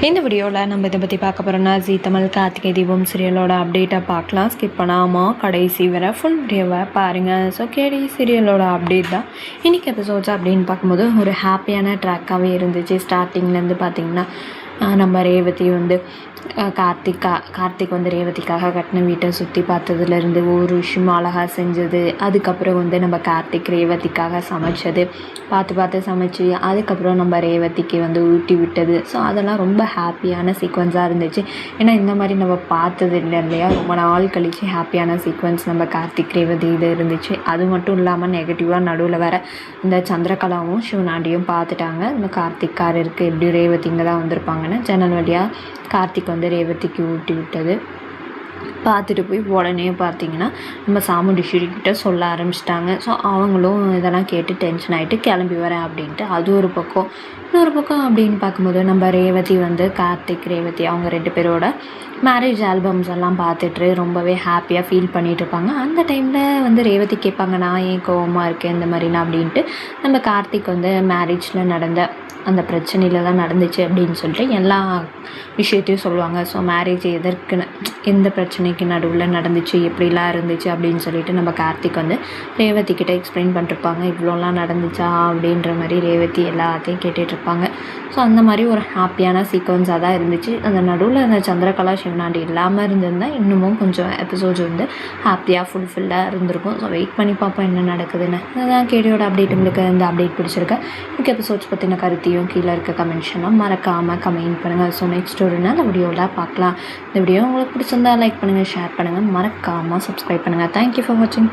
இந்த வீடியோவில் நம்ம இதை பற்றி பார்க்க போகிறோம்னா ஜீ தமிழ் கார்த்திகை தீபம் சீரியலோட அப்டேட்டை பார்க்கலாம். ஸ்கிப் பண்ணாமல் கடைசி வரை ஃபுல் வீடியோவை பாருங்கள். ஸோ கேடி சீரியலோட அப்டேட் தான் இன்றைக்கி எபிசோட்ஸ் அப்படின்னு பார்க்கும்போது ஒரு ஹாப்பியான ட்ராக்காகவே இருந்துச்சு. ஸ்டார்டிங்லேருந்து பார்த்திங்கன்னா நம்ம ரேவதி வந்து கார்த்திக் வந்து ரேவதிக்காக கட்டின வீட்டை சுற்றி பார்த்ததுலேருந்து ஒரு விஷயமும் அழகாக செஞ்சது. அதுக்கப்புறம் வந்து நம்ம கார்த்திக் ரேவதிக்காக சமைச்சது, பார்த்து சமைச்சு அதுக்கப்புறம் நம்ம ரேவதிக்கு வந்து ஊட்டி விட்டது. ஸோ அதெல்லாம் ரொம்ப ஹாப்பியான சீக்வன்ஸாக இருந்துச்சு. ஏன்னா இந்த மாதிரி நம்ம பார்த்தது இல்லை இல்லையா, ரொம்ப நாள் கழித்து ஹாப்பியான சீக்வன்ஸ் நம்ம கார்த்திக் ரேவதி இது இருந்துச்சு. அது மட்டும் இல்லாமல் நெகட்டிவாக நடுவில் வேறு இந்த சந்திரகலாவும் சிவனாண்டியும் பார்த்துட்டாங்க. இந்த கார்த்திக் கார் இருக்குது எப்படி ரேவதி இங்கே தான் வந்திருப்பாங்கன்னு ஜன்னல் வழியாக கார்த்திக் வந்து ரேவதிக்கு ஊட்டி விட்டது பார்த்துட்டு போய் உடனே பார்த்திங்கன்னா நம்ம சாமுண்டீஸ்வரிக்கிட்ட சொல்ல ஆரம்பிச்சிட்டாங்க. ஸோ அவங்களும் இதெல்லாம் கேட்டு டென்ஷன் ஆகிட்டு கிளம்பி வரேன் அப்படின்ட்டு அது ஒரு பக்கம். இன்னொரு பக்கம் அப்படின்னு பார்க்கும்போது நம்ம ரேவதி வந்து ரேவதி அவங்க 2 பேரோட மேரேஜ் ஆல்பம்ஸ் எல்லாம் பார்த்துட்டு ரொம்பவே ஹாப்பியாக ஃபீல் பண்ணிகிட்டு இருப்பாங்க. அந்த டைமில் வந்து ரேவதி கேட்பாங்க, நான் ஏன் கோவமாக இருக்கேன் இந்த மாதிரினா அப்படின்ட்டு. நம்ம கார்த்திக் வந்து மேரேஜில் நடந்த அந்த பிரச்சனையில் தான் நடந்துச்சு அப்படின்னு சொல்லிட்டு எல்லா விஷயத்தையும் சொல்லுவாங்க. ஸோ மேரேஜ் எதற்குன்னு எந்த பிரச்சனைக்கு நடுவில் நடந்துச்சு எப்படிலாம் இருந்துச்சு அப்படின்னு சொல்லிட்டு நம்ம கார்த்திக் வந்து ரேவதிக்கிட்ட எக்ஸ்பிளைன் பண்ணிருப்பாங்க. இவ்வளோலாம் நடந்துச்சா அப்படின்ற மாதிரி ரேவதி எல்லாத்தையும் கேட்டுட்ருப்பாங்க. ஸோ அந்த மாதிரி ஒரு ஹாப்பியான சீக்வன்ஸாக தான் இருந்துச்சு. அந்த நடுவில் அந்த சந்திரகலா சிவனாண்டி இல்லாமல் இருந்திருந்தால் இன்னமும் கொஞ்சம் எபிசோட்ஸ் வந்து ஹாப்பியாக ஃபுல்ஃபில்லாக இருந்திருக்கும். ஸோ வெயிட் பண்ணி பார்ப்போம் என்ன நடக்குதுன்னு. அதுதான் கேடியோட அப்டேட். உங்களுக்கு இந்த அப்டேட் பிடிச்சிருக்கேன். இன்னைக்கு எபிசோட்ஸ் பற்றின கருத்தையும் கீழே இருக்க கமெண்ட்ஸ்லாம் மறக்காமல் கமெண்ட் பண்ணுங்கள். ஸோ நெக்ஸ்ட் ஒரு நாள் வீடியோவில் பார்க்கலாம். இந்த வீடியோ உங்களுக்கு பிடிச்சிருந்தா லைக் பண்ணுங்கள், ஷேர் பண்ணுங்கள், மறக்காமல் சப்ஸ்கிரைப் பண்ணுங்கள். தேங்க்யூ ஃபார் வாட்சிங்.